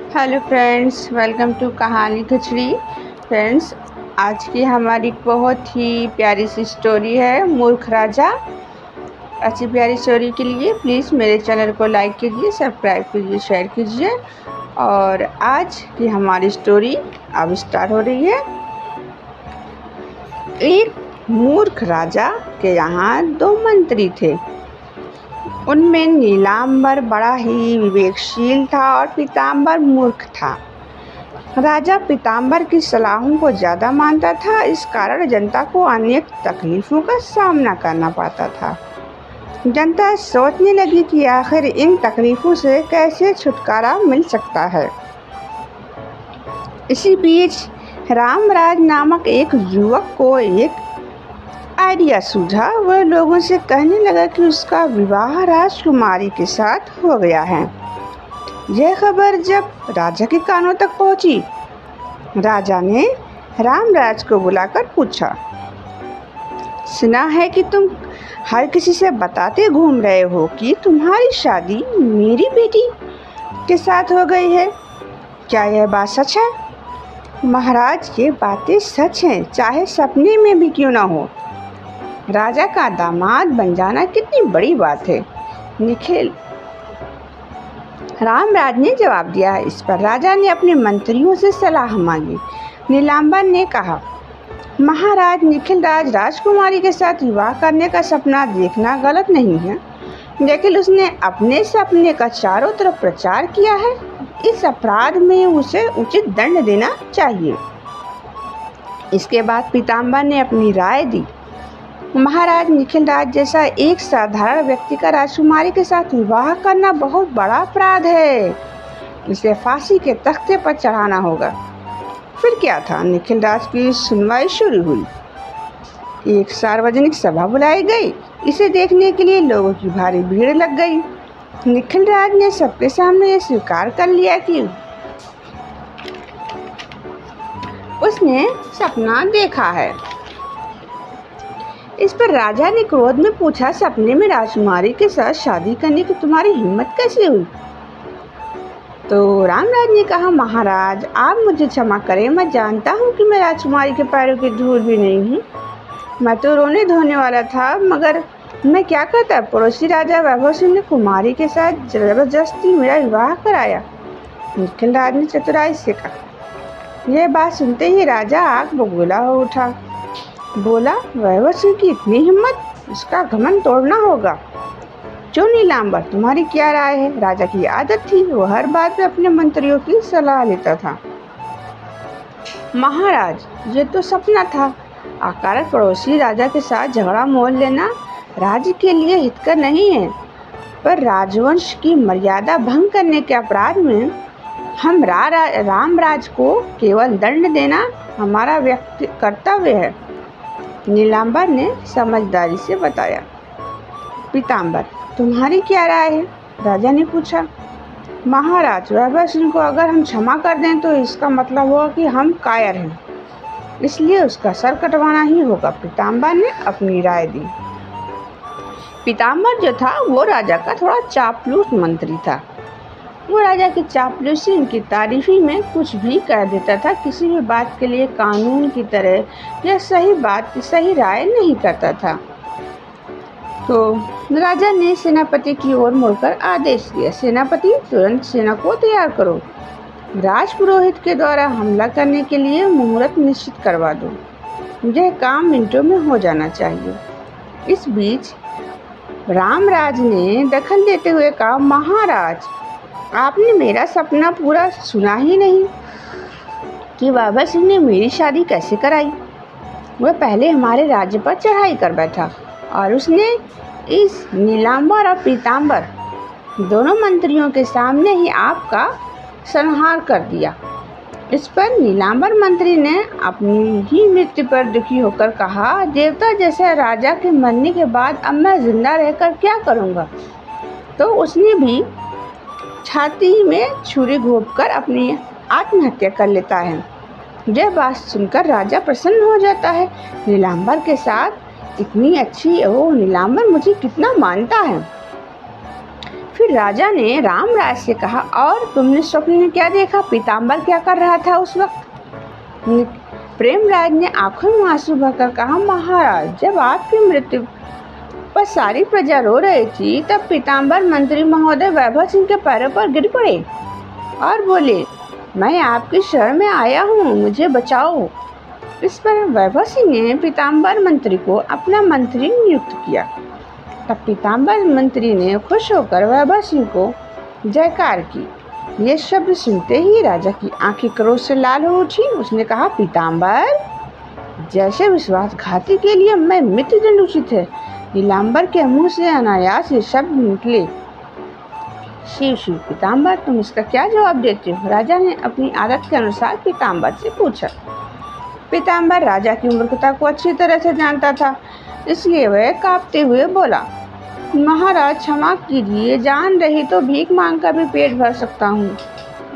Hello friends, welcome to कहानी खिचड़ी। Friends, आज की हमारी बहुत ही प्यारी सी स्टोरी है मूर्ख राजा। अच्छी प्यारी स्टोरी के लिए प्लीज़ मेरे चैनल को लाइक कीजिए, सब्सक्राइब कीजिए, शेयर कीजिए। और आज की हमारी स्टोरी अब स्टार्ट हो रही है। एक मूर्ख राजा के यहाँ दो मंत्री थे। उनमें नीलांबर बड़ा ही विवेकशील था और पीतांबर मूर्ख था। राजा पीतांबर की सलाहों को ज़्यादा मानता था, इस कारण जनता को अनेक तकलीफ़ों का सामना करना पड़ता था। जनता सोचने लगी कि आखिर इन तकलीफ़ों से कैसे छुटकारा मिल सकता है। इसी बीच रामराज नामक एक युवक को एक आइडिया सूझा। वह लोगों से कहने लगा कि उसका विवाह राजकुमारी के साथ हो गया है। यह खबर जब राजा के कानों तक पहुंची, राजा ने रामराज को बुलाकर पूछा, सुना है कि तुम हर किसी से बताते घूम रहे हो कि तुम्हारी शादी मेरी बेटी के साथ हो गई है। क्या यह बात सच है? महाराज, ये बातें सच हैं, चाहे सपने में भी क्यों ना हो। राजा का दामाद बन जाना कितनी बड़ी बात है। निखिल रामराज ने जवाब दिया। इस पर राजा ने अपने मंत्रियों से सलाह मांगी। नीलांबर ने कहा, महाराज, निखिल राजकुमारी के साथ विवाह करने का सपना देखना गलत नहीं है, लेकिन उसने अपने सपने का चारों तरफ प्रचार किया है। इस अपराध में उसे उचित दंड देना चाहिए। इसके बाद पीतांबर ने अपनी राय दी। महाराज, निखिल जैसा एक साधारण व्यक्ति का राजकुमारी के साथ विवाह करना बहुत बड़ा अपराध है। इसे फांसी के तख्ते पर चढ़ाना होगा। फिर क्या था, निखिल की सुनवाई शुरू हुई। एक सार्वजनिक सभा बुलाई गई। इसे देखने के लिए लोगों की भारी भीड़ लग गई। निखिल ने सबके सामने ये स्वीकार कर लिया कि उसने सपना देखा है। इस पर राजा ने क्रोध में पूछा, सपने में राजकुमारी के साथ शादी करने की तुम्हारी हिम्मत कैसे हुई? तो रामराज ने कहा, महाराज, आप मुझे क्षमा करें, मैं जानता हूँ कि मैं राजकुमारी के पैरों की धूल भी नहीं हूँ। मैं तो रोने धोने वाला था, मगर मैं क्या करता। पड़ोसी राजा वैभव सिंह ने कुमारी के साथ जबरदस्ती मेरा विवाह कराया। निखिल ने चतुराई से कहा। यह बात सुनते ही राजा आग बबूला हो उठा। बोला, वैभव सिंह की इतनी हिम्मत, उसका घमंड तोड़ना होगा। क्यों नीलांबर, तुम्हारी क्या राय है? राजा की आदत थी, वो हर बात में अपने मंत्रियों की सलाह लेता था। महाराज, ये तो सपना था। अकारण पड़ोसी राजा के साथ झगड़ा मोल लेना राज्य के लिए हितकर नहीं है, पर राजवंश की मर्यादा भंग करने के अपराध में हम रामराज को केवल दंड देना हमारा व्यक्ति कर्तव्य है। नीलांबर ने समझदारी से बताया। पीतांबर, तुम्हारी क्या राय है? राजा ने पूछा। महाराज, वैभव सिंह को अगर हम क्षमा कर दें तो इसका मतलब होगा कि हम कायर हैं, इसलिए उसका सर कटवाना ही होगा। पीतांबर ने अपनी राय दी। पीतांबर जो था वो राजा का थोड़ा चापलूस मंत्री था। वो राजा की चापलूसी, उनकी तारीफी में कुछ भी कह देता था। किसी भी बात के लिए कानून की तरह या सही राय नहीं करता था। तो राजा ने सेनापति की ओर मुड़कर आदेश दिया, सेनापति, तुरंत सेना को तैयार करो। राजपुरोहित के द्वारा हमला करने के लिए मुहूर्त निश्चित करवा दो। यह काम मिनटों में हो जाना चाहिए। इस बीच रामराज ने दखल देते हुए कहा, महाराज, आपने मेरा सपना पूरा सुना ही नहीं कि वैभव सिंह ने मेरी शादी कैसे कराई। वह पहले हमारे राज्य पर चढ़ाई कर बैठा और उसने इस नीलांबर और पीतांबर दोनों मंत्रियों के सामने ही आपका संहार कर दिया। इस पर नीलांबर मंत्री ने अपनी ही मृत्यु पर दुखी होकर कहा, देवता जैसे राजा के मरने के बाद अब मैं जिंदा रहकर क्या करूँगा। तो उसने भी छाती में छुरी घोंपकर अपनी आत्महत्या कर लेता है। यह बात सुनकर राजा प्रसन्न हो जाता है। नीलांबर के साथ इतनी अच्छी, नीलांबर मुझे कितना मानता है। फिर फिर राजा ने रामराज से कहा, और तुमने स्वप्न में क्या देखा? पीताम्बर क्या कर रहा था उस वक्त? प्रेमराज ने आंखों में आंसू भरकर कहा, महाराज, जब आपकी मृत्यु पर सारी प्रजा रो रही थी, तब पीताम्बर मंत्री महोदय वैभव सिंह के पैरों पर गिर पड़े और बोले, मैं आपकी शरण में आया हूँ, मुझे बचाओ। इस पर वैभव सिंह ने पीताम्बर मंत्री को अपना मंत्री नियुक्त किया। तब पीताम्बर मंत्री ने खुश होकर वैभव सिंह को जयकार की। ये शब्द सुनते ही राजा की आंखें क्रोध से लाल हो उठी। उसने कहा, पीताम्बर जैसे विश्वासघाती के लिए मैं मृत्युदंड उचित है। नीलांबर के मुंह से अनायास ये शब्द निकले। शिव शिव, पीताम्बर, तुम इसका क्या जवाब देते हो? राजा ने अपनी आदत के अनुसार पीताम्बर से पूछा। पीताम्बर राजा की मूर्खता को अच्छी तरह से जानता था, इसलिए वह कांपते हुए बोला, महाराज क्षमा कीजिए, जान रही तो भीख मांगकर भी पेट भर सकता हूँ।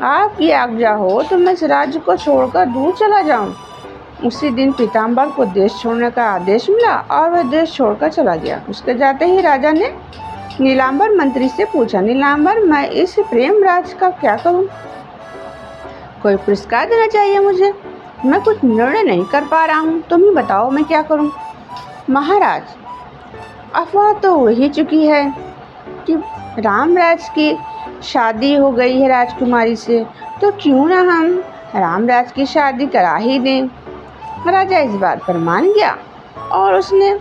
आपकी आज्ञा हो तो मैं इस राज्य को छोड़कर दूर चला जाऊँ। उसी दिन पीताम्बर को देश छोड़ने का आदेश मिला और वह देश छोड़कर चला गया। उसके जाते ही राजा ने नीलांबर मंत्री से पूछा, नीलांबर, मैं इस प्रेमराज का क्या करूँ? कोई पुरस्कार देना चाहिए मुझे, मैं कुछ निर्णय नहीं कर पा रहा हूँ, तुम ही बताओ मैं क्या करूँ। महाराज, अफवाह तो हो ही चुकी है कि रामराज की शादी हो गई है राजकुमारी से, तो क्यों ना हम रामराज की शादी करा ही दें। राजा इस बात पर मान गया और उसने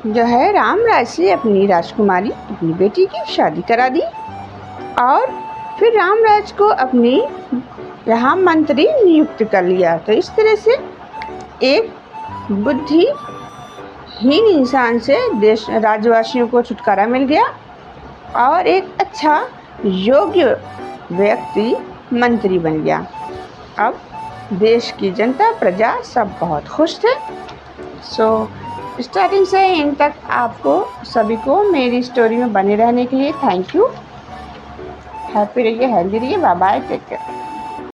जो है रामराज से अपनी राजकुमारी, अपनी बेटी की शादी करा दी और फिर रामराज को अपनी यहाँ मंत्री नियुक्त कर लिया। तो इस तरह से एक बुद्धिहीन इंसान से देश राज्यवासियों को छुटकारा मिल गया और एक अच्छा योग्य व्यक्ति मंत्री बन गया। अब देश की जनता, प्रजा सब बहुत खुश थे। स्टार्टिंग से एंड तक आपको सभी को मेरी स्टोरी में बने रहने के लिए थैंक यू। हैप्पी रहिए, हेल्दी रहिए, बाय बाय, टेक केयर।